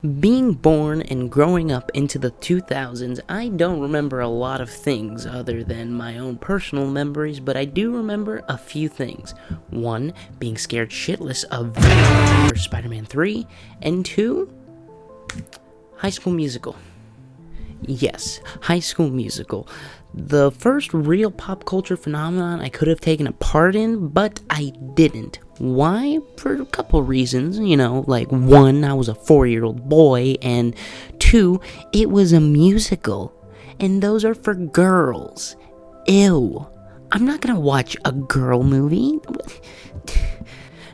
Being born and growing up into the 2000s, I don't remember a lot of things other than my own personal memories, but I do remember a few things. One, being scared shitless of Spider-Man 3, and two, High School Musical. Yes, High School Musical. The first real pop culture phenomenon I could have taken a part in, but I didn't. Why? For a couple reasons, like one, I was a 4-year-old boy, and two, it was a musical, and those are for girls. Ew. I'm not gonna watch a girl movie.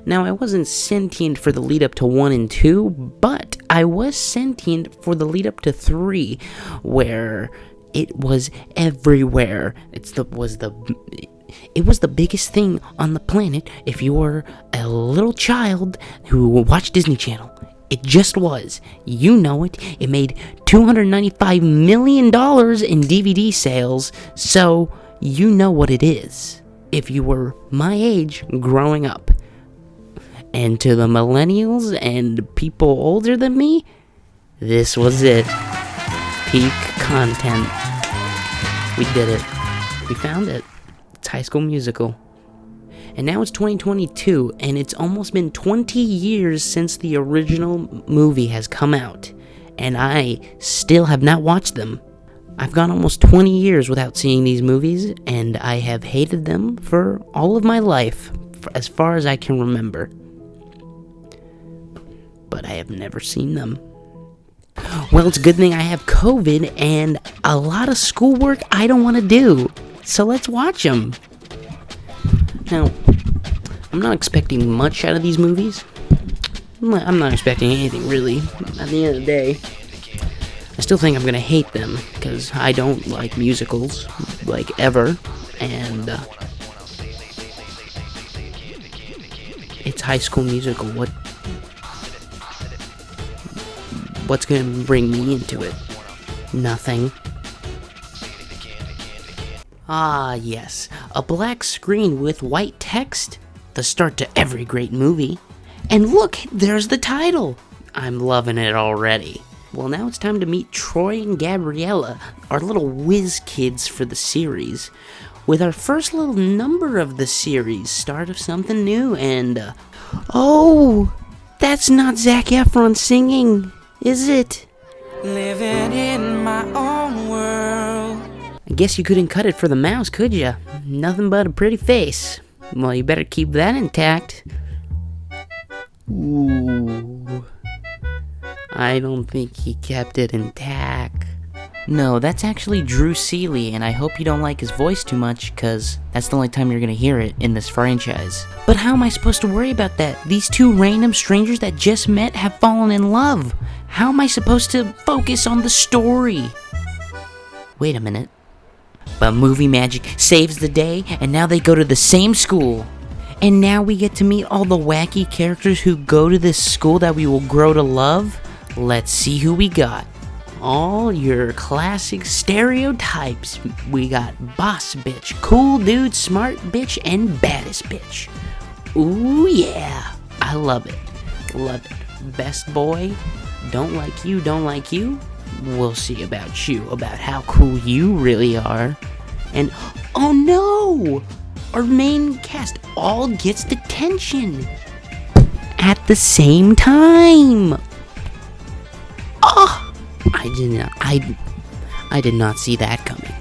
Now, I wasn't sentient for the lead up to 1 and 2, but I was sentient for the lead up to 3, where it was everywhere. It was the biggest thing on the planet if you were a little child who watched Disney Channel. It just was. You know it. It made $295 million in DVD sales, so you know what it is if you were my age growing up. And to the millennials and people older than me, this was it. Peak content. We did it. We found it. It's High School Musical. And now it's 2022, and it's almost been 20 years since the original movie has come out. And I still have not watched them. I've gone almost 20 years without seeing these movies, and I have hated them for all of my life, as far as I can remember. But I have never seen them. Well, it's a good thing I have COVID and a lot of schoolwork I don't want to do. So let's watch them. Now, I'm not expecting much out of these movies. I'm not expecting anything, really. At the end of the day, I still think I'm going to hate them, because I don't like musicals, like, ever. And, it's High School Musical. What's going to bring me into it? Nothing. Ah, yes. A black screen with white text. The start to every great movie. And look, there's the title. I'm loving it already. Well, now it's time to meet Troy and Gabriella, our little whiz kids for the series. With our first little number of the series, start of something new, and, oh! That's not Zac Efron singing! Is it? Living in my own world. I guess you couldn't cut it for the mouse, could ya? Nothing but a pretty face. Well, you better keep that intact. Ooh. I don't think he kept it intact. No, that's actually Drew Seeley, and I hope you don't like his voice too much, cause that's the only time you're gonna hear it in this franchise. But how am I supposed to worry about that? These two random strangers that just met have fallen in love. How am I supposed to focus on the story? Wait a minute. But movie magic saves the day, and now they go to the same school. And now we get to meet all the wacky characters who go to this school that we will grow to love. Let's see who we got. All your classic stereotypes. We got boss bitch, cool dude, smart bitch, and baddest bitch. Ooh yeah, I love it. Love it. Best boy, don't like you. We'll see about you, about how cool you really are. And, oh no! Our main cast all gets detention. At the same time. Oh! I did not see that coming.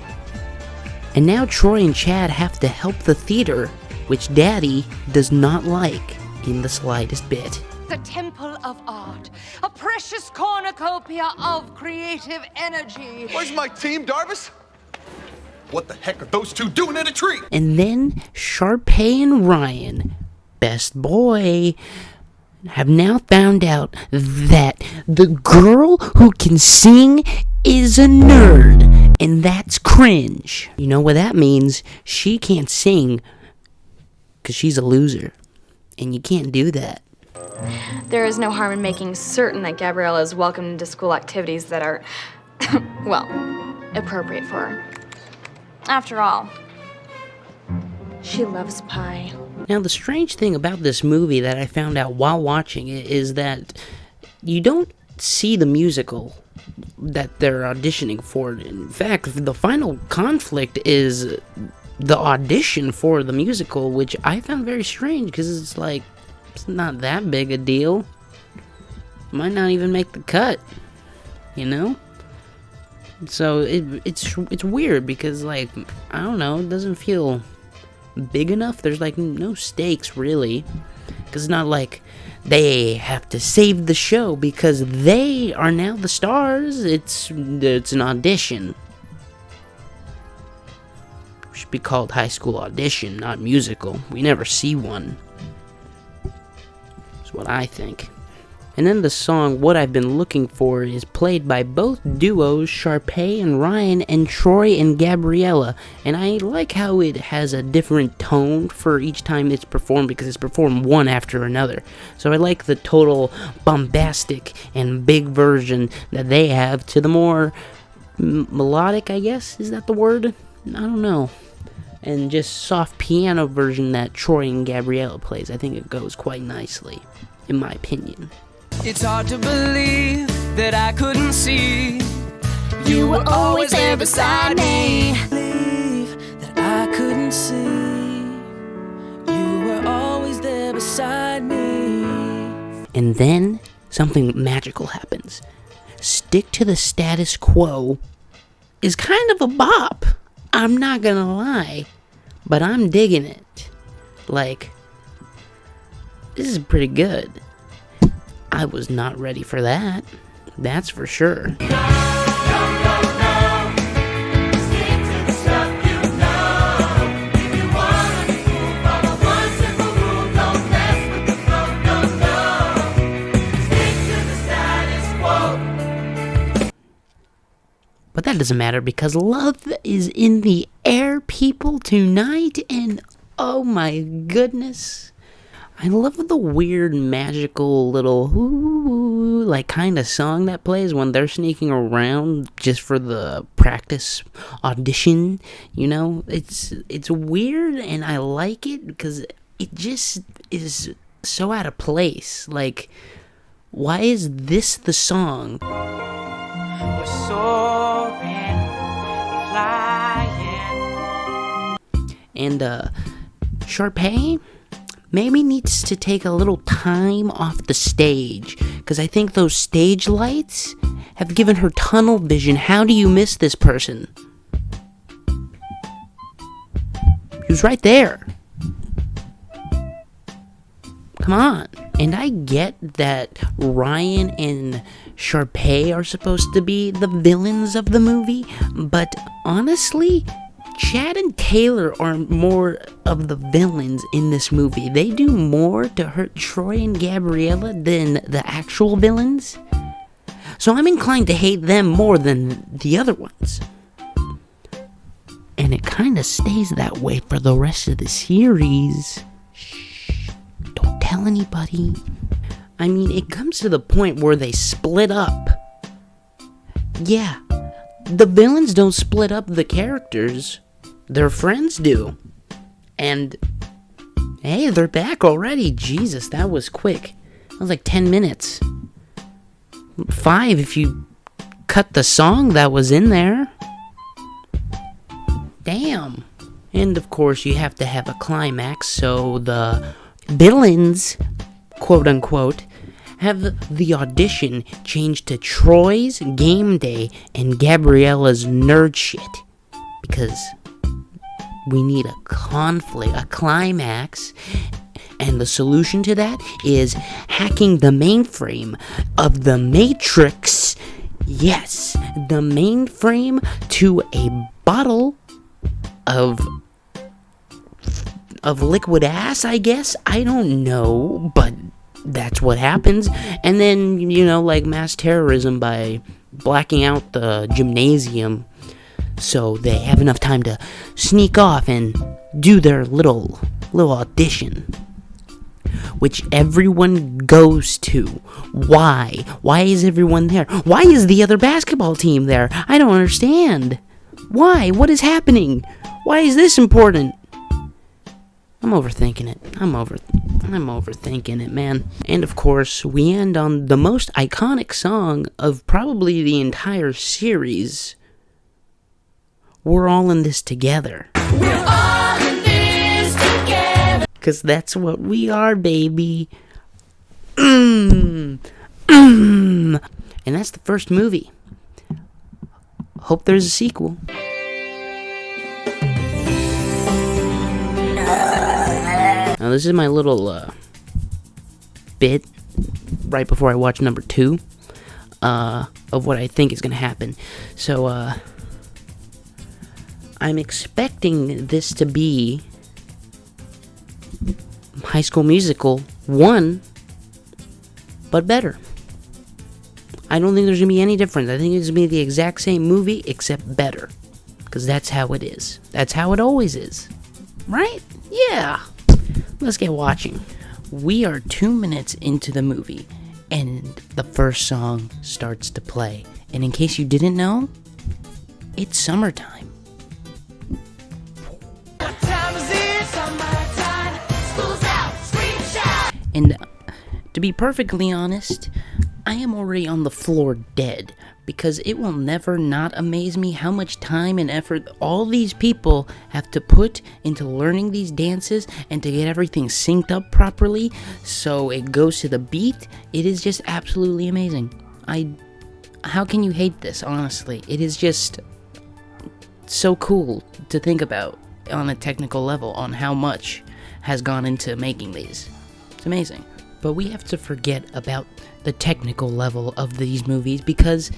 And now Troy and Chad have to help the theater, which Daddy does not like in the slightest bit. The temple of art, a precious cornucopia of creative energy. Where's my team, Darvis? What the heck are those two doing in a tree? And then Sharpay and Ryan, best boy, have now found out that the girl who can sing is a nerd, and that's cringe. You know what that means? She can't sing because she's a loser, and you can't do that. There is no harm in making certain that Gabriella is welcomed into school activities that are, well, appropriate for her. After all, she loves pie. Now, the strange thing about this movie that I found out while watching it is that you don't see the musical that they're auditioning for. In fact, the final conflict is the audition for the musical, which I found very strange because it's like, it's not that big a deal. Might not even make the cut, you know? So it's weird because, like, I don't know, it doesn't feel big enough. There's like no stakes really, because it's not like they have to save the show because they are now the stars. It's an audition. It should be called high school audition, not musical. We never see one. That's what I think. And then the song What I've Been Looking For is played by both duos, Sharpay and Ryan, and Troy and Gabriella. And I like how it has a different tone for each time it's performed, because it's performed one after another. So I like the total bombastic and big version that they have to the more melodic, I guess, is that the word? I don't know. And just soft piano version that Troy and Gabriella plays. I think it goes quite nicely, in my opinion. It's hard to believe that I couldn't see you were always there beside me. Believe that I couldn't see you were always there beside me. And then something magical happens. Stick to the Status Quo is kind of a bop. I'm not gonna lie, but I'm digging it. Like, this is pretty good. I was not ready for that. That's for sure. But that doesn't matter because love is in the air, people, tonight. And oh my goodness. I love the weird, magical little like kind of song that plays when they're sneaking around just for the practice audition. You know, it's weird, and I like it because it just is so out of place. Like, why is this the song? We're soaring, flying. And Sharpay maybe needs to take a little time off the stage, because I think those stage lights have given her tunnel vision. How do you miss this person? He was right there. Come on. And I get that Ryan and Sharpay are supposed to be the villains of the movie, but honestly, Chad and Taylor are more of the villains in this movie. They do more to hurt Troy and Gabriella than the actual villains. So I'm inclined to hate them more than the other ones. And it kind of stays that way for the rest of the series. Shh, don't tell anybody. I mean, it comes to the point where they split up. Yeah, the villains don't split up the characters. Their friends do. And hey, they're back already. Jesus, that was quick. That was like 10 minutes. 5 if you cut the song that was in there. Damn. And of course, you have to have a climax, so the villains, quote unquote, have the audition changed to Troy's game day and Gabriella's nerd shit. Because we need a conflict, a climax, and the solution to that is hacking the mainframe of the Matrix. Yes, the mainframe to a bottle of liquid ass, I guess. I don't know, but that's what happens. And then, you know, like mass terrorism by blacking out the gymnasium, so they have enough time to sneak off and do their little audition, which everyone goes to. Why? Why is everyone there? Why is the other basketball team there? I don't understand. Why? What is happening? Why is this important? I'm overthinking it. I'm overthinking it, man. And of course, we end on the most iconic song of probably the entire series. We're all in this together. We're all in this together. 'Cause that's what we are, baby. And that's the first movie. Hope there's a sequel. Now this is my little bit right before I watch number 2 of what I think is gonna happen. So I'm expecting this to be High School Musical 1, but better. I don't think there's going to be any difference. I think it's going to be the exact same movie, except better. Because that's how it is. That's how it always is. Right? Yeah. Let's get watching. We are 2 minutes into the movie, and the first song starts to play. And in case you didn't know, it's summertime. What time is it? Summertime. School's out. Scream, shout. And to be perfectly honest, I am already on the floor dead, because it will never not amaze me how much time and effort all these people have to put into learning these dances and to get everything synced up properly so it goes to the beat. It is just absolutely amazing. How can you hate this, honestly? It is just so cool to think about on a technical level on how much has gone into making these. It's amazing. But we have to forget about the technical level of these movies because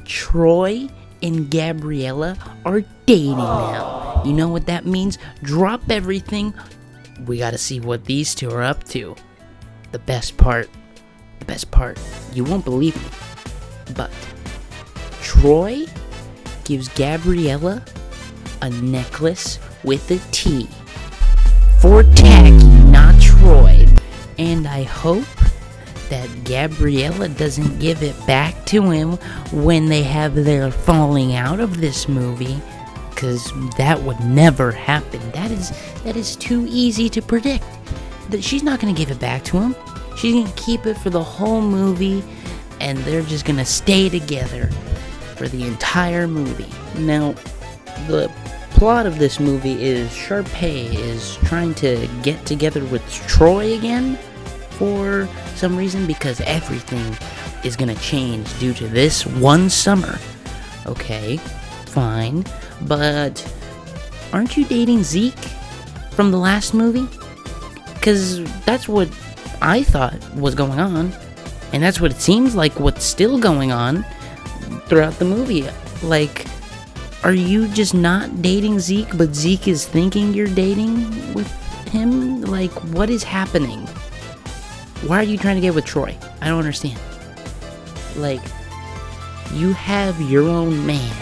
Troy and Gabriella are dating now. You know what that means? Drop everything. We gotta see what these two are up to. The best part, you won't believe me, but Troy gives Gabriella a necklace with a T. For Tacky, not Troy. And I hope that Gabriella doesn't give it back to him when they have their falling out of this movie, because that would never happen. That is too easy to predict. That she's not going to give it back to him. She's going to keep it for the whole movie, and they're just going to stay together for the entire movie. Now, the plot of this movie is Sharpay is trying to get together with Troy again for some reason, because everything is gonna change due to this one summer. Okay, fine, but aren't you dating Zeke from the last movie? Because that's what I thought was going on, and that's what it seems like what's still going on throughout the movie. Like, are you just not dating Zeke, but Zeke is thinking you're dating with him? Like, what is happening? Why are you trying to get with Troy? I don't understand. Like, you have your own man.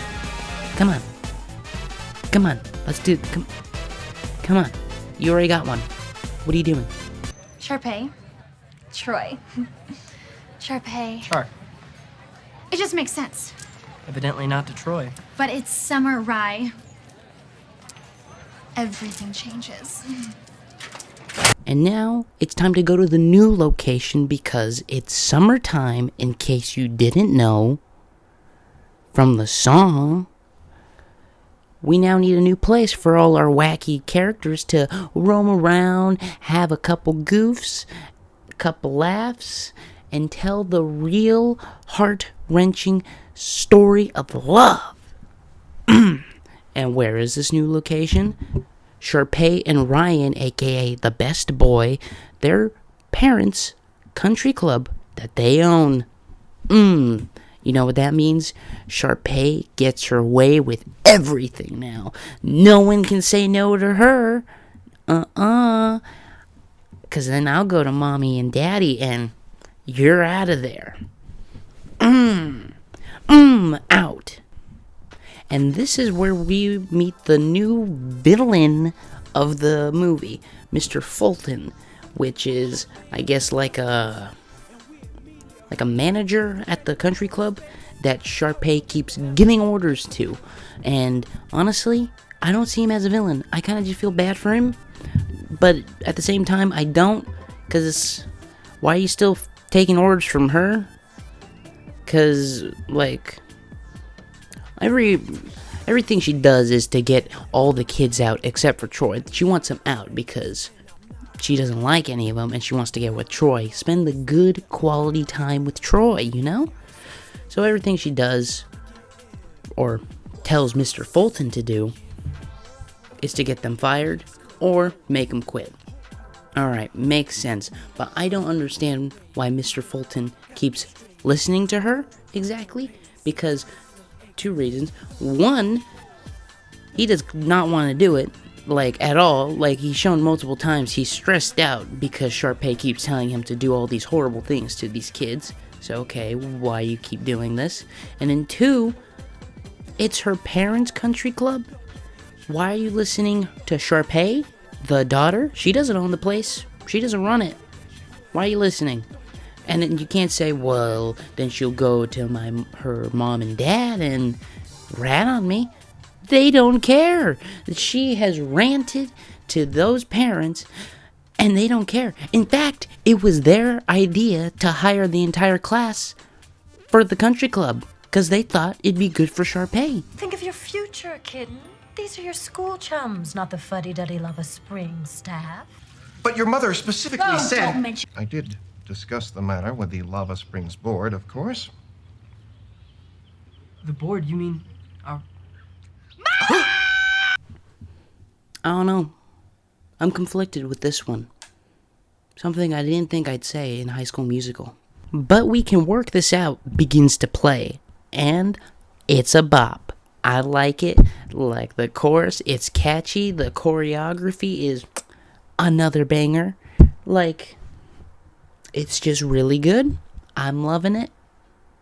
Come on. Let's do it. Come on. You already got one. What are you doing? Sharpay. Troy. Sharpay. Sure. It just makes sense. Evidently not to Troy. But it's summer, Rye. Everything changes. And now, it's time to go to the new location because it's summertime, in case you didn't know. From the song, we now need a new place for all our wacky characters to roam around, have a couple goofs, a couple laughs, and tell the real heart-wrenching story of love. And where is this new location? Sharpay and Ryan, aka the best boy, their parents' country club that they own. You know what that means? Sharpay gets her way with everything now. No one can say no to her. Cause then I'll go to mommy and daddy and you're out of there. Out. And this is where we meet the new villain of the movie, Mr. Fulton, which is, I guess, like a manager at the country club that Sharpay keeps giving orders to. And honestly, I don't see him as a villain. I kind of just feel bad for him but at the same time, I don't, because why are you still taking orders from her? Because, like, everything she does is to get all the kids out except for Troy. She wants them out because she doesn't like any of them, and she wants to get with Troy. Spend the good quality time with Troy, you know? So everything she does, or tells Mr. Fulton to do, is to get them fired or make them quit. Alright, makes sense, but I don't understand why Mr. Fulton keeps listening to her exactly, because two reasons. One, he does not want to do it, like, at all. Like, he's shown multiple times he's stressed out because Sharpay keeps telling him to do all these horrible things to these kids. So, okay, why you keep doing this? And then two, it's her parents' country club. Why are you listening to Sharpay, the daughter? She doesn't own the place. She doesn't run it. Why are you listening? And then you can't say, well, then she'll go to her mom and dad and rat on me. They don't care. She has ranted to those parents, and they don't care. In fact, it was their idea to hire the entire class for the country club, because they thought it'd be good for Sharpay. Think of your future, kitten. These are your school chums, not the fuddy-duddy Lava Springs staff. But your mother specifically said... Don't mention... I did discuss the matter with the Lava Springs board, of course. The board, you mean our... I don't know. I'm conflicted with this one. Something I didn't think I'd say in High School Musical. But We Can Work This Out begins to play, and it's a bop. I like it. Like the chorus, it's catchy. The choreography is another banger. Like, it's just really good. I'm loving it.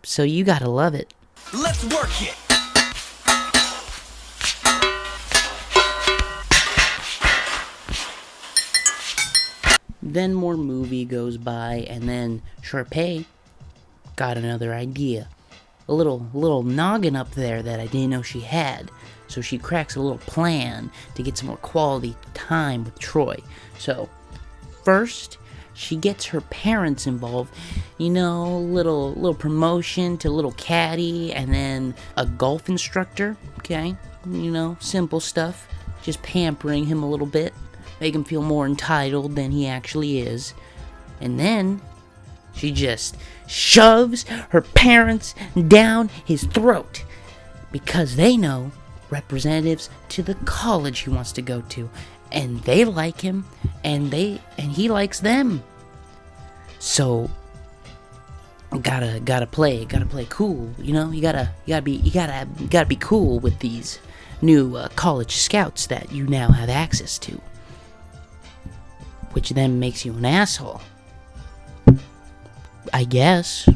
So you gotta love it. Let's work it. Then more movie goes by, and then Sharpay got another idea. A little noggin up there that I didn't know she had. So she cracks a little plan to get some more quality time with Troy. So, first, she gets her parents involved. You know, little promotion to little caddy, and then a golf instructor, okay? You know, simple stuff. Just pampering him a little bit. Make him feel more entitled than he actually is. And then she just shoves her parents down his throat because they know representatives to the college he wants to go to, and they like him, and he likes them. So gotta play cool, you know. You gotta be cool with these new college scouts that you now have access to, which then makes you an asshole, I guess,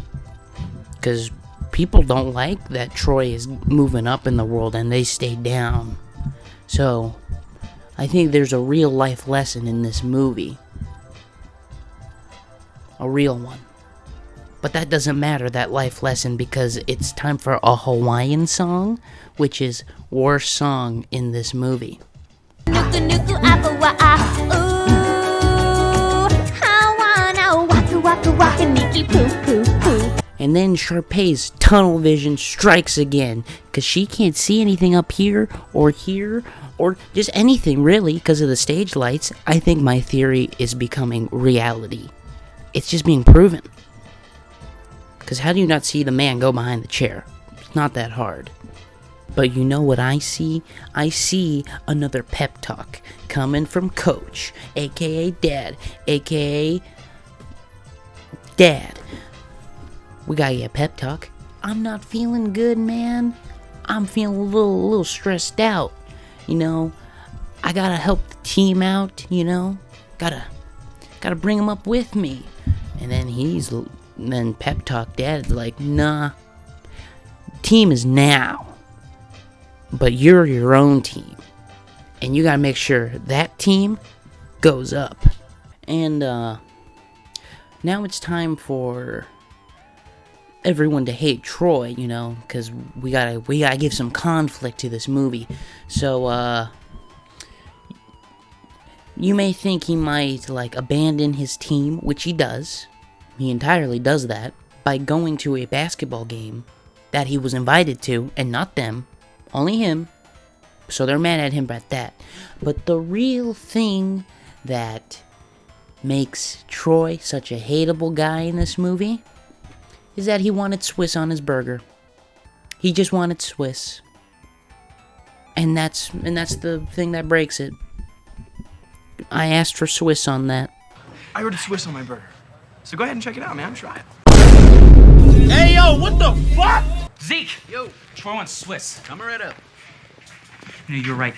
because people don't like that Troy is moving up in the world and they stay down. So I think there's a real life lesson in this movie, a real one. But that doesn't matter, that life lesson, because it's time for a Hawaiian song, which is worst song in this movie. And then Sharpay's tunnel vision strikes again, because she can't see anything up here, or just anything really, because of the stage lights. I think my theory is becoming reality. It's just being proven. Because how do you not see the man go behind the chair? It's not that hard. But you know what I see? I see another pep talk coming from Coach, aka Dad, aka Dad. We gotta get a pep talk. I'm not feeling good, man. I'm feeling a little stressed out. You know, I gotta help the team out, you know? Gotta bring them up with me. And then pep talk Dad's like, nah. Team is now. But you're your own team. And you gotta make sure that team goes up. And now it's time for everyone to hate Troy, you know, because we gotta give some conflict to this movie. So You may think he might, abandon his team, which he does. He entirely does that by going to a basketball game that he was invited to, and not them, only him. So they're mad at him about that. But the real thing that makes Troy such a hateable guy in this movie is that he wanted Swiss on his burger. He just wanted Swiss. And that's the thing that breaks it. I asked for Swiss on that. I ordered Swiss on my burger. So go ahead and check it out, man. Try it. Hey, yo, what the fuck? Zeke! Yo, Troy wants Swiss. Come right up. You know, you're right.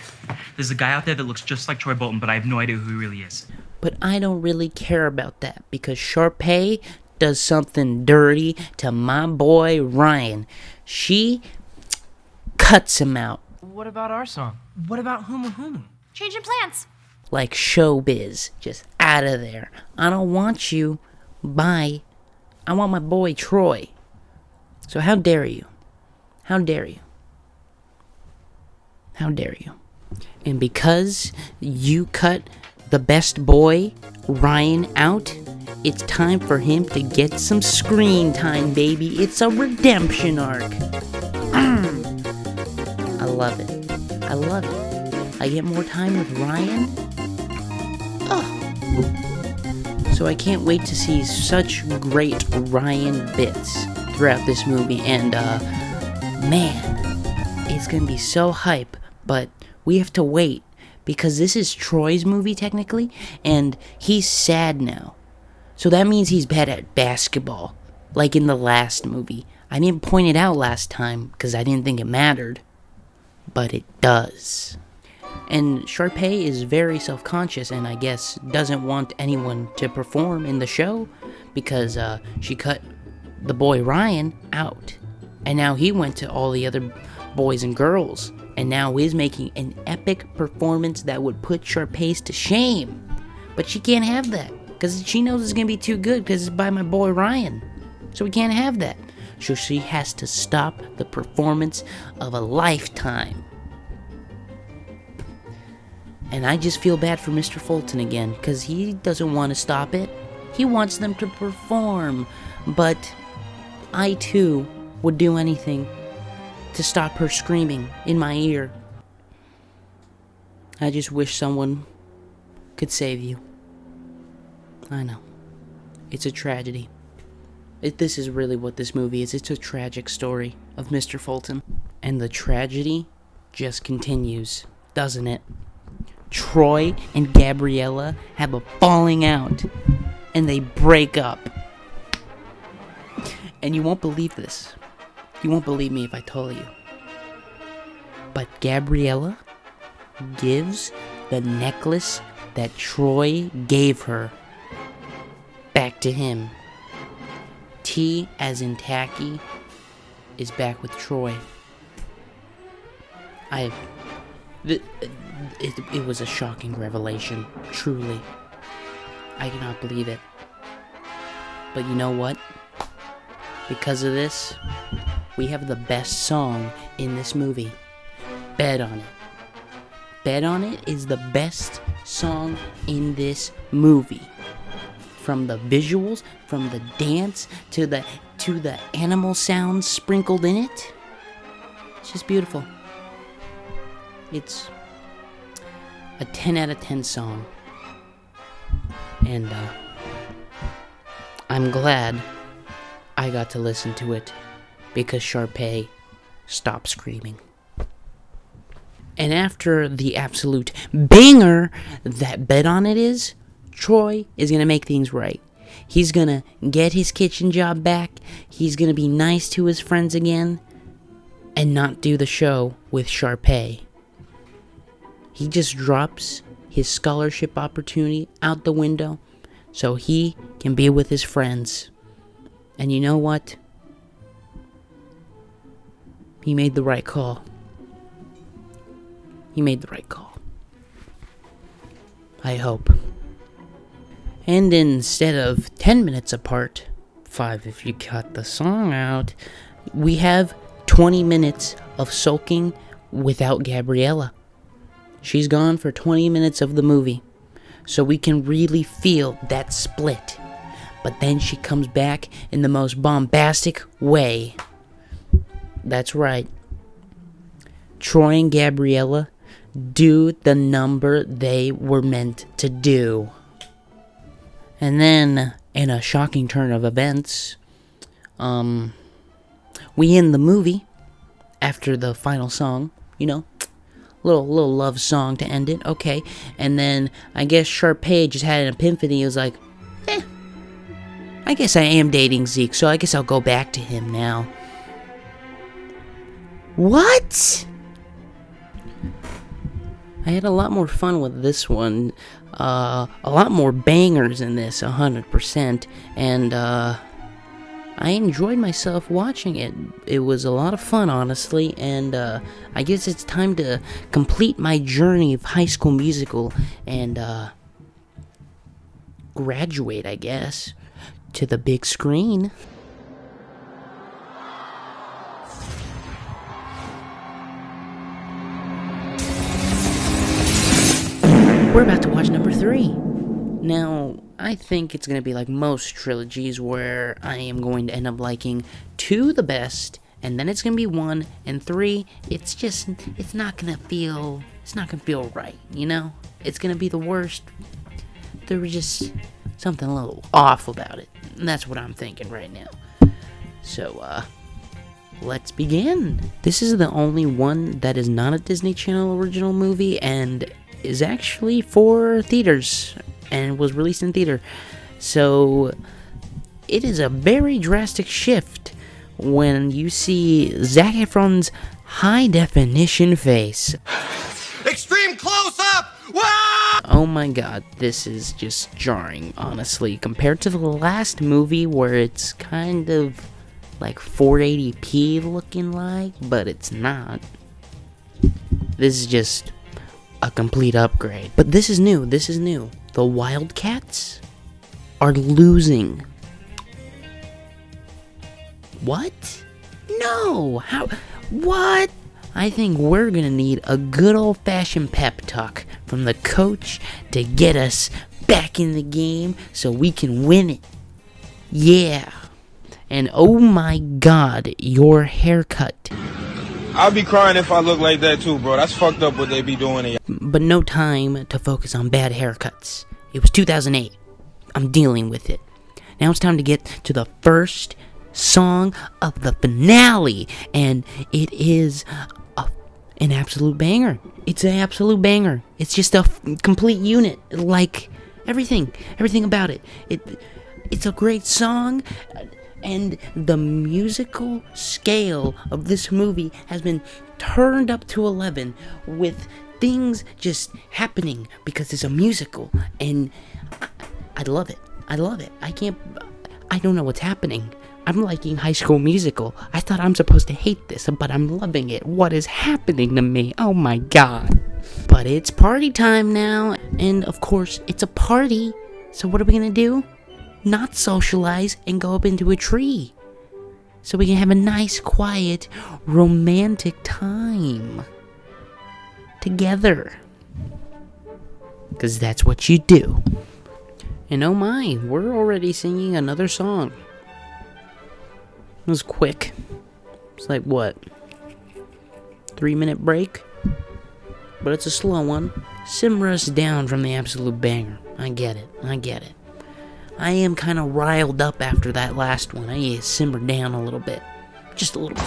There's a guy out there that looks just like Troy Bolton, but I have no idea who he really is. But I don't really care about that, because Sharpay does something dirty to my boy Ryan. She cuts him out. What about our song? What about Humu Humu? Changing plans. Like showbiz. Just out of there. I don't want you. Bye. I want my boy Troy. So how dare you? How dare you? How dare you? And because you cut the best boy, Ryan, out, it's time for him to get some screen time, baby. It's a redemption arc. I love it. I love it. I get more time with Ryan. Oh. So I can't wait to see such great Ryan bits throughout this movie. And, man, it's gonna be so hype. But we have to wait, because this is Troy's movie, technically, and he's sad now. So that means he's bad at basketball, like in the last movie. I didn't point it out last time, because I didn't think it mattered. But it does. And Sharpay is very self-conscious, and I guess doesn't want anyone to perform in the show, because she cut the boy Ryan out. And now he went to all the other boys and girls, and now is making an epic performance that would put Sharpay's to shame. But she can't have that, because she knows it's going to be too good, because it's by my boy Ryan. So we can't have that. So she has to stop the performance of a lifetime. And I just feel bad for Mr. Fulton again, because he doesn't want to stop it. He wants them to perform. But I too would do anything to stop her screaming in my ear. I just wish someone could save you. I know. It's a tragedy. This is really what this movie is. It's a tragic story of Mr. Fulton. And the tragedy just continues, doesn't it? Troy and Gabriella have a falling out. And they break up. And you won't believe this. You won't believe me if I told you. But Gabriella gives the necklace that Troy gave her back to him. T, as in tacky, is back with Troy. It was a shocking revelation, truly. I cannot believe it. But you know what? Because of this, we have the best song in this movie. Bet on it. Bet on It is the best song in this movie. From the visuals, from the dance, to the animal sounds sprinkled in it. It's just beautiful. It's a 10 out of 10 song. And I'm glad I got to listen to it, because Sharpay stopped screaming. And after the absolute banger that Bet on It is, Troy is going to make things right. He's going to get his kitchen job back. He's going to be nice to his friends again. And not do the show with Sharpay. He just drops his scholarship opportunity out the window so he can be with his friends. And you know what? He made the right call. He made the right call. I hope. And instead of 10 minutes apart, 5 if you cut the song out, we have 20 minutes of sulking without Gabriella. She's gone for 20 minutes of the movie. so we can really feel that split. But then she comes back in the most bombastic way. That's right. Troy and Gabriella do the number they were meant to do. And then, in a shocking turn of events, we end the movie after the final song, you know, little love song to end it, okay. And then I guess Sharpay just had an epiphany. He was like, I guess I am dating Zeke, so I guess I'll go back to him now. What? I had a lot more fun with this one. A lot more bangers in this, 100%. And I enjoyed myself watching it. It was a lot of fun, honestly. And I guess it's time to complete my journey of High School Musical and graduate, I guess, to the big screen. We're about to watch number 3. Now, I think it's going to be like most trilogies where I am going to end up liking 2 the best, and then it's going to be 1, and 3, it's not going to feel right, you know? It's going to be the worst. There was just something a little off about it, and that's what I'm thinking right now. So, let's begin. This is the only one that is not a Disney Channel original movie, and is actually for theaters and was released in theater. So it is a very drastic shift when you see Zac Efron's high definition face. Extreme close up! Oh my god, this is just jarring, honestly, compared to the last movie where it's kind of like 480p looking like, but it's not. This is just a complete upgrade. But this is new. The Wildcats are losing. What? No! How? What? I think we're gonna need a good old-fashioned pep talk from the coach to get us back in the game so we can win it. Yeah. And oh my god, your haircut. I'll be crying if I look like that too, bro. That's fucked up what they be doing. But no time to focus on bad haircuts. It was 2008. I'm dealing with it. Now it's time to get to the first song of the finale. And it is an absolute banger. It's an absolute banger. It's just a complete unit. Like, everything about it. It's a great song. And the musical scale of this movie has been turned up to 11 with things just happening because it's a musical. And I love it. I don't know what's happening. I'm liking High School Musical. I thought I'm supposed to hate this, but I'm loving it. What is happening to me? Oh my god. But it's party time now. And of course, it's a party. So what are we gonna do? Not socialize and go up into a tree so we can have a nice, quiet, romantic time together, because that's what you do. And oh my, we're already singing another song. It was quick. It's like, what, 3-minute break? But it's a slow one. Simmer us down from the absolute banger. I get it. I am kind of riled up after that last one. I need to simmer down a little bit. Just a little bit.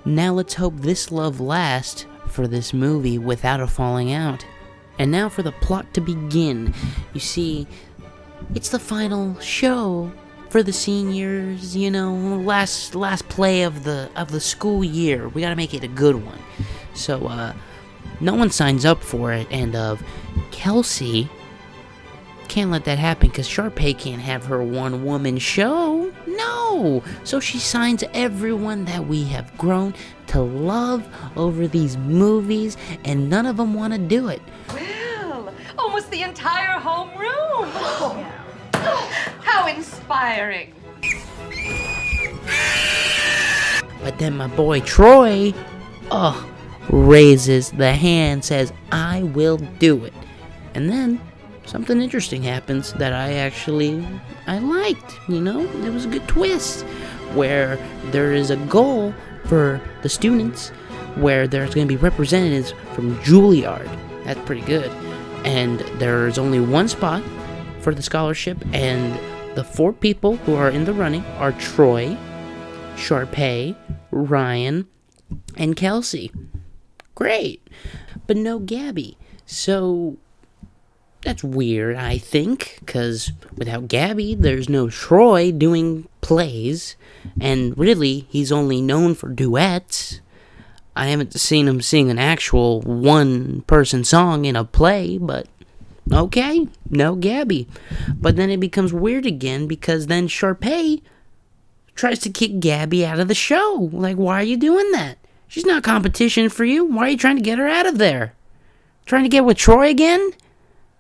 Now let's hope this love lasts for this movie without a falling out. And now for the plot to begin. You see, it's the final show for the seniors, you know, last play of the school year. We gotta make it a good one. So, no one signs up for it, and Kelsey can't let that happen because Sharpay can't have her one-woman show. No! So she signs everyone that we have grown to love over these movies, and none of them want to do it. Well, almost the entire homeroom. How inspiring. But then my boy Troy, raises the hand, says, I will do it. And then something interesting happens that I liked, you know? It was a good twist where there is a goal for the students where there's going to be representatives from Juilliard. That's pretty good. And there's only one spot for the scholarship, and the 4 people who are in the running are Troy, Sharpay, Ryan, and Kelsey. Great. But no Gabby. So that's weird, I think, because without Gabby, there's no Troy doing plays, and really, he's only known for duets. I haven't seen him sing an actual one-person song in a play, but okay, no Gabby. But then it becomes weird again, because then Sharpay tries to kick Gabby out of the show. Like, why are you doing that? She's not competition for you. Why are you trying to get her out of there? Trying to get with Troy again?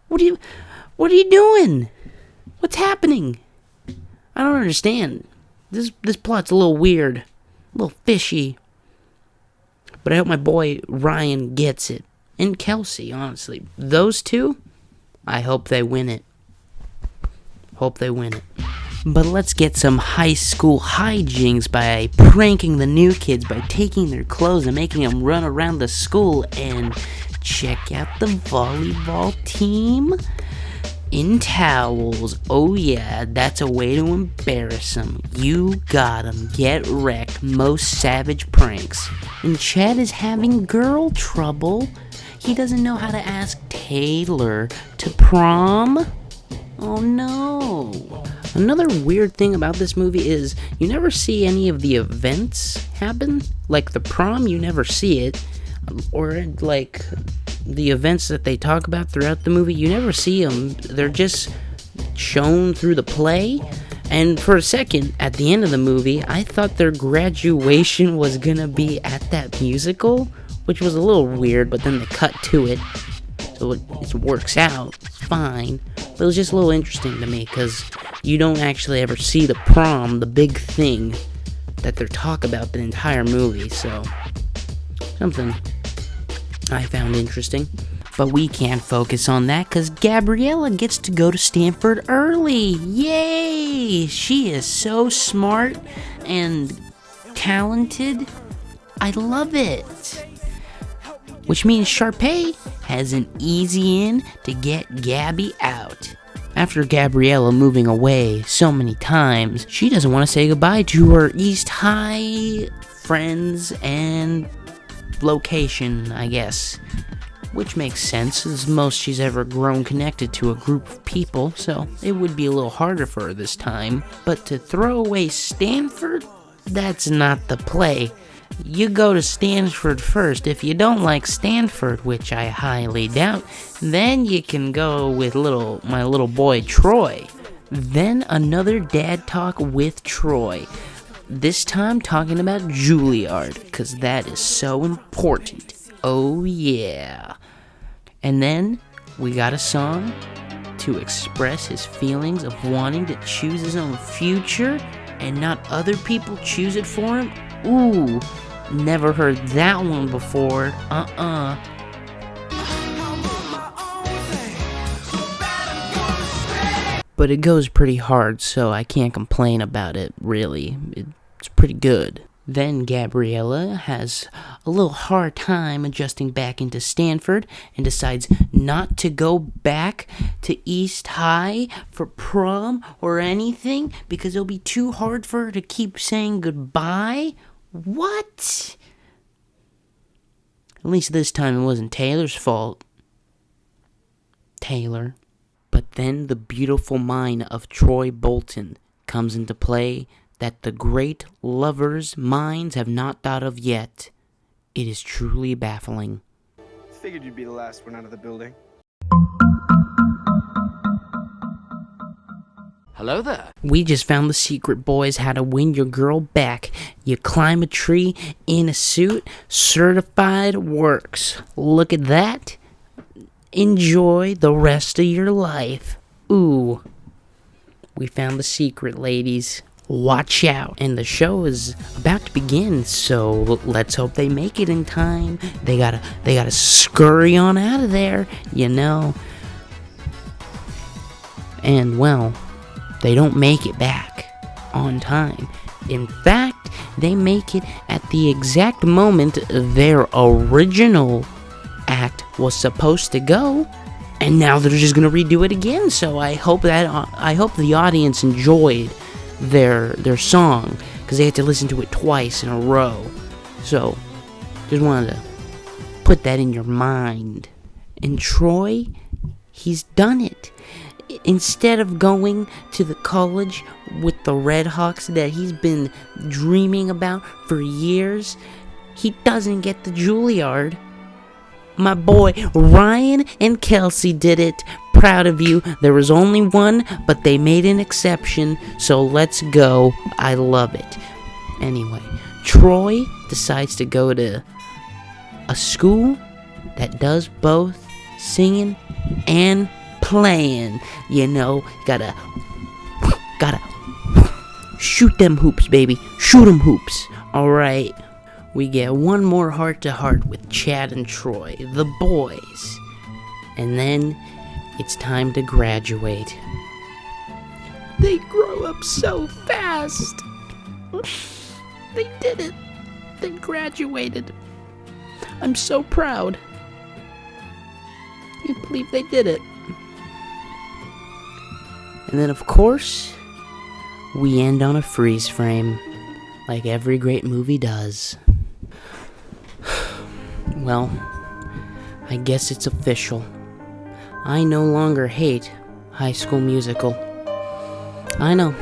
What are you doing? What's happening? I don't understand. This plot's a little weird. A little fishy. But I hope my boy Ryan gets it. And Kelsey, honestly. Those two, I hope they win it. Hope they win it. But let's get some high school hijinks by pranking the new kids by taking their clothes and making them run around the school. And check out the volleyball team in towels. Oh yeah, that's a way to embarrass them. You got them. Get wrecked. Most savage pranks. And Chad is having girl trouble. He doesn't know how to ask Taylor to prom. Oh no. Another weird thing about this movie is you never see any of the events happen. Like the prom, you never see it. Or like the events that they talk about throughout the movie, you never see them. They're just shown through the play. And for a second, at the end of the movie, I thought their graduation was gonna be at that musical, which was a little weird, but then they cut to it, so it works out fine. But it was just a little interesting to me, because you don't actually ever see the prom, the big thing that they're talking about the entire movie, so something I found interesting. But we can't focus on that because Gabriella gets to go to Stanford early. Yay! She is so smart and talented. I love it. Which means Sharpay has an easy in to get Gabby out. After Gabriella moving away so many times, she doesn't want to say goodbye to her East High friends and location, I guess. Which makes sense, as most she's ever grown connected to a group of people, so it would be a little harder for her this time. But to throw away Stanford? That's not the play. You go to Stanford first. If you don't like Stanford, which I highly doubt, then you can go with my little boy Troy. Then another dad talk with Troy. This time talking about Juilliard, because that is so important. Oh yeah. And then we got a song to express his feelings of wanting to choose his own future and not other people choose it for him. Ooh, never heard that one before. But it goes pretty hard, so I can't complain about it, really. It's pretty good. Then Gabriella has a little hard time adjusting back into Stanford and decides not to go back to East High for prom or anything because it'll be too hard for her to keep saying goodbye. What? At least this time it wasn't Taylor's fault. Taylor. But then the beautiful mind of Troy Bolton comes into play that the great lovers' minds have not thought of yet. It is truly baffling. Figured you'd be the last one out of the building. Hello there. We just found the secret, boys, how to win your girl back. You climb a tree in a suit, certified works. Look at that. Enjoy the rest of your life. Ooh. We found the secret, ladies. watch out. And the show is about to begin, so let's hope they make it in time. They gotta scurry on out of there, you know. And well, they don't make it back on time. In fact, they make it at the exact moment their original act was supposed to go, and now they're just gonna redo it again. So I hope the audience enjoyed their song, because they had to listen to it twice in a row. So just wanted to put that in your mind. And Troy, he's done it. Instead of going to the college with the Redhawks that he's been dreaming about for years, he doesn't get the Juilliard. My boy Ryan and Kelsey did it. Proud of you. There was only one, but they made an exception, so let's go. I love it. Anyway, Troy decides to go to a school that does both singing and playing. You know, gotta shoot them hoops, baby. Shoot them hoops. Alright. We get one more heart-to-heart with Chad and Troy, the boys. And then it's time to graduate. They grow up so fast. They did it. They graduated. I'm so proud. I can't believe they did it. And then, of course, we end on a freeze frame, like every great movie does. Well, I guess it's official. I no longer hate High School Musical. I know,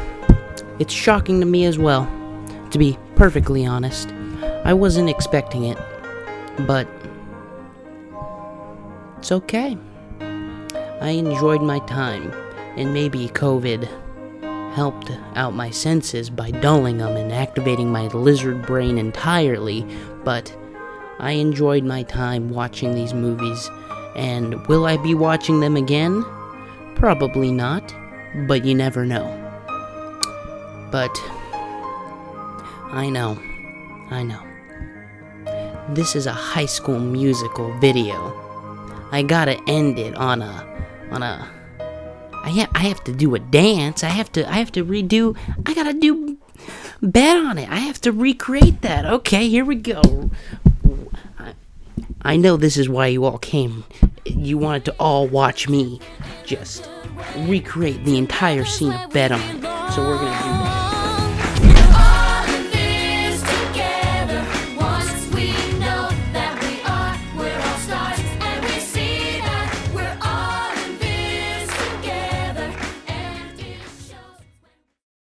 it's shocking to me as well, to be perfectly honest. I wasn't expecting it, but it's okay. I enjoyed my time, and maybe COVID helped out my senses by dulling them and activating my lizard brain entirely, but I enjoyed my time watching these movies, and will I be watching them again? Probably not, but you never know. But I know. This is a High School Musical video. I gotta end it on a I have to do a dance. I gotta do bet on it. I have to recreate that. Okay, here we go. I know this is why you all came. You wanted to all watch me just recreate the entire scene of Bet On. So we're gonna do